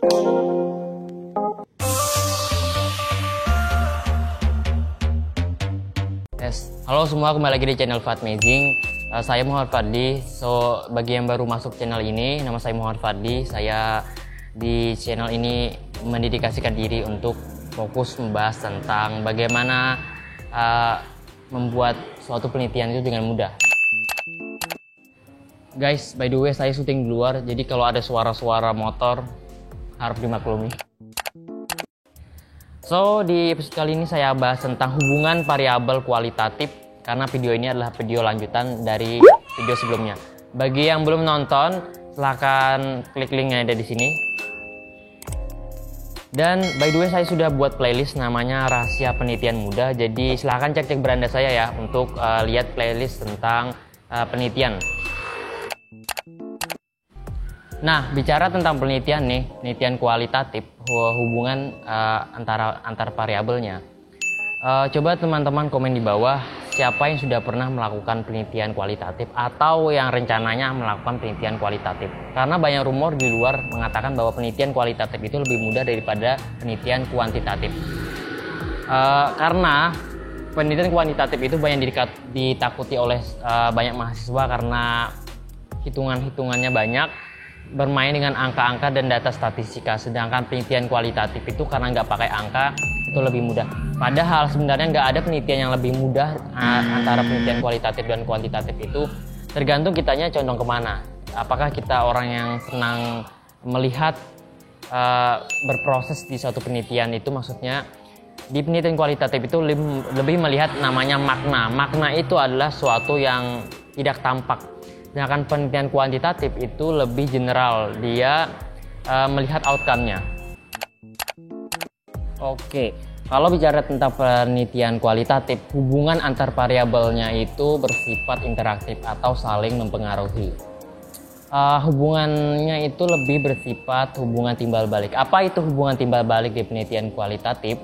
Halo semua, kembali lagi di channel Fadmazing. Saya Muhammad Fadli. So, bagi yang baru masuk channel ini, nama saya Muhammad Fadli. Saya di channel ini mendedikasikan diri untuk fokus membahas tentang bagaimana membuat suatu penelitian itu dengan mudah. Guys, by the way, saya syuting di luar, jadi kalau ada suara-suara motor harap dimaklumi. So, di episode kali ini saya bahas tentang hubungan variabel kualitatif, karena video ini adalah video lanjutan dari video sebelumnya. Bagi yang belum nonton, silahkan klik link yang ada di sini. Dan by the way, saya sudah buat playlist namanya Rahasia Penelitian Mudah, jadi silahkan cek beranda saya ya untuk lihat playlist tentang penelitian. Nah, bicara tentang penelitian nih, penelitian kualitatif, hubungan antar variabelnya. Coba teman-teman komen di bawah siapa yang sudah pernah melakukan penelitian kualitatif atau yang rencananya melakukan penelitian kualitatif. Karena banyak rumor di luar mengatakan bahwa penelitian kualitatif itu lebih mudah daripada penelitian kuantitatif. Karena penelitian kuantitatif itu banyak ditakuti oleh banyak mahasiswa karena hitungannya banyak, bermain dengan angka-angka dan data statistika. Sedangkan penelitian kualitatif itu karena nggak pakai angka, itu lebih mudah. Padahal sebenarnya nggak ada penelitian yang lebih mudah antara penelitian kualitatif dan kuantitatif itu. Tergantung kitanya condong kemana. Apakah kita orang yang senang melihat berproses di suatu penelitian, itu maksudnya di penelitian kualitatif itu lebih melihat namanya makna. Makna itu adalah suatu yang tidak tampak. Sedangkan penelitian kuantitatif itu lebih general, dia melihat outcome-nya. Oke, kalau bicara tentang penelitian kualitatif, hubungan antar variabelnya itu bersifat interaktif atau saling mempengaruhi. Hubungannya itu lebih bersifat hubungan timbal balik. Apa itu hubungan timbal balik di penelitian kualitatif?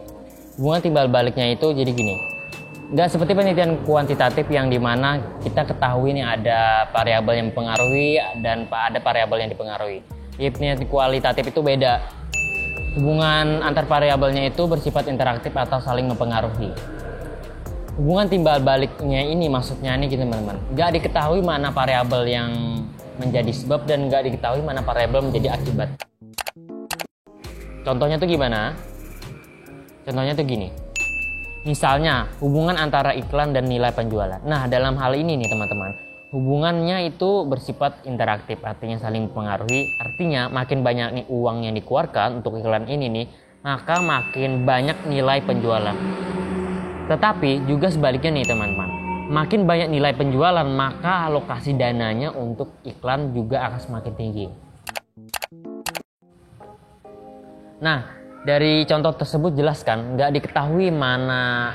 Hubungan timbal baliknya itu jadi gini. Nggak seperti penelitian kuantitatif yang dimana kita ketahui nih ada variabel yang mempengaruhi dan ada variabel yang dipengaruhi. Di penelitian kualitatif itu beda. Hubungan antar variabelnya itu bersifat interaktif atau saling mempengaruhi. Hubungan timbal baliknya ini maksudnya nih teman-teman. Nggak diketahui mana variabel yang menjadi sebab dan nggak diketahui mana variabel menjadi akibat. Contohnya tuh gimana? Contohnya tuh gini. Misalnya, hubungan antara iklan dan nilai penjualan. Nah, dalam hal ini nih teman-teman, hubungannya itu bersifat interaktif, artinya saling mempengaruhi. Artinya, makin banyak nih uang yang dikeluarkan untuk iklan ini nih, maka makin banyak nilai penjualan. Tetapi juga sebaliknya nih teman-teman, makin banyak nilai penjualan, maka alokasi dananya untuk iklan juga akan semakin tinggi. Nah, dari contoh tersebut jelaskan nggak diketahui mana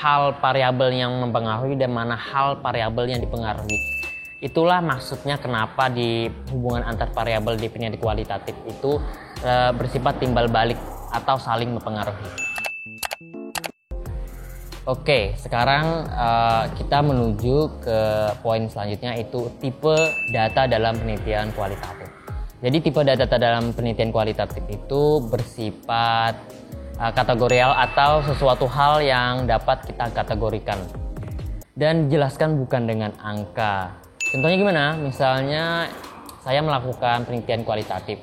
hal variabel yang mempengaruhi dan mana hal variabel yang dipengaruhi. Itulah maksudnya kenapa di hubungan antar variabel di penelitian kualitatif itu bersifat timbal balik atau saling mempengaruhi. Oke, sekarang kita menuju ke poin selanjutnya, itu tipe data dalam penelitian kualitatif. Jadi tipe data dalam penelitian kualitatif itu bersifat kategorial atau sesuatu hal yang dapat kita kategorikan dan jelaskan bukan dengan angka. Contohnya gimana? Misalnya saya melakukan penelitian kualitatif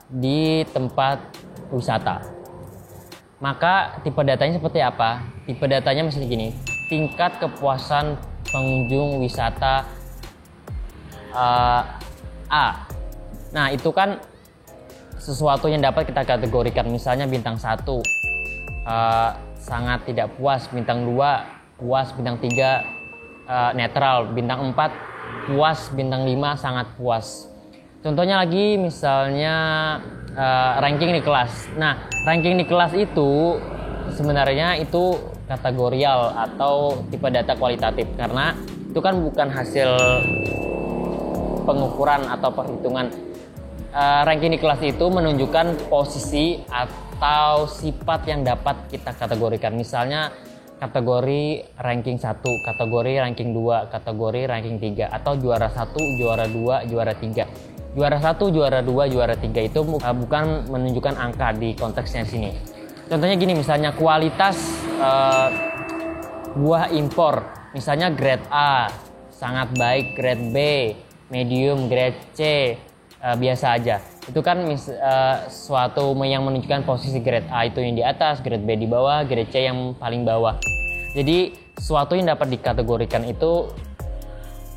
di tempat wisata. Maka tipe datanya seperti apa? Tipe datanya misalnya gini, tingkat kepuasan pengunjung wisata A. Nah, itu kan sesuatu yang dapat kita kategorikan. Misalnya bintang 1 sangat tidak puas, bintang 2 puas, bintang 3 netral, bintang 4 puas, bintang 5 sangat puas. Contohnya lagi misalnya ranking di kelas. Nah, ranking di kelas itu sebenarnya itu kategorial atau tipe data kualitatif, karena itu kan bukan hasil pengukuran atau perhitungan. Ranking di kelas itu menunjukkan posisi atau sifat yang dapat kita kategorikan. Misalnya kategori ranking 1, kategori ranking 2, kategori ranking 3, atau juara 1, juara 2, juara 3. Juara 1, juara 2, juara 3 itu bukan menunjukkan angka di konteksnya sini. Contohnya gini, misalnya kualitas buah impor, misalnya grade A sangat baik, grade B medium, grade C biasa aja. Itu kan suatu yang menunjukkan posisi grade A itu yang di atas, grade B di bawah, grade C yang paling bawah. Jadi suatu yang dapat dikategorikan itu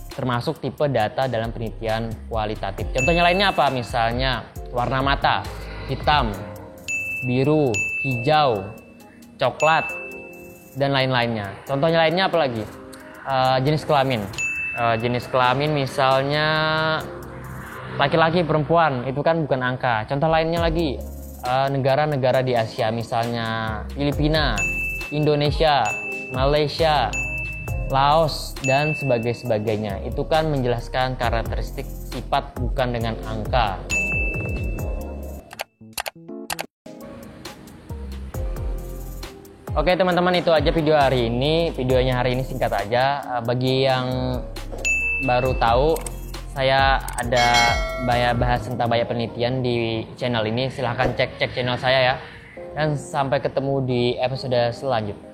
termasuk tipe data dalam penelitian kualitatif. Contohnya lainnya apa? Misalnya warna mata, hitam, biru, hijau, coklat, dan lain-lainnya. Contohnya lainnya apa lagi? Jenis kelamin. Jenis kelamin misalnya laki-laki, perempuan, itu kan bukan angka. Contoh lainnya lagi, negara-negara di Asia, misalnya Filipina, Indonesia, Malaysia, Laos, dan sebagainya. Itu kan menjelaskan karakteristik sifat bukan dengan angka. Oke teman-teman, itu aja video hari ini. Videonya hari ini singkat aja. Bagi yang baru tahu, saya ada bahas tentang banyak penelitian di channel ini. Silahkan cek channel saya ya. Dan sampai ketemu di episode selanjutnya.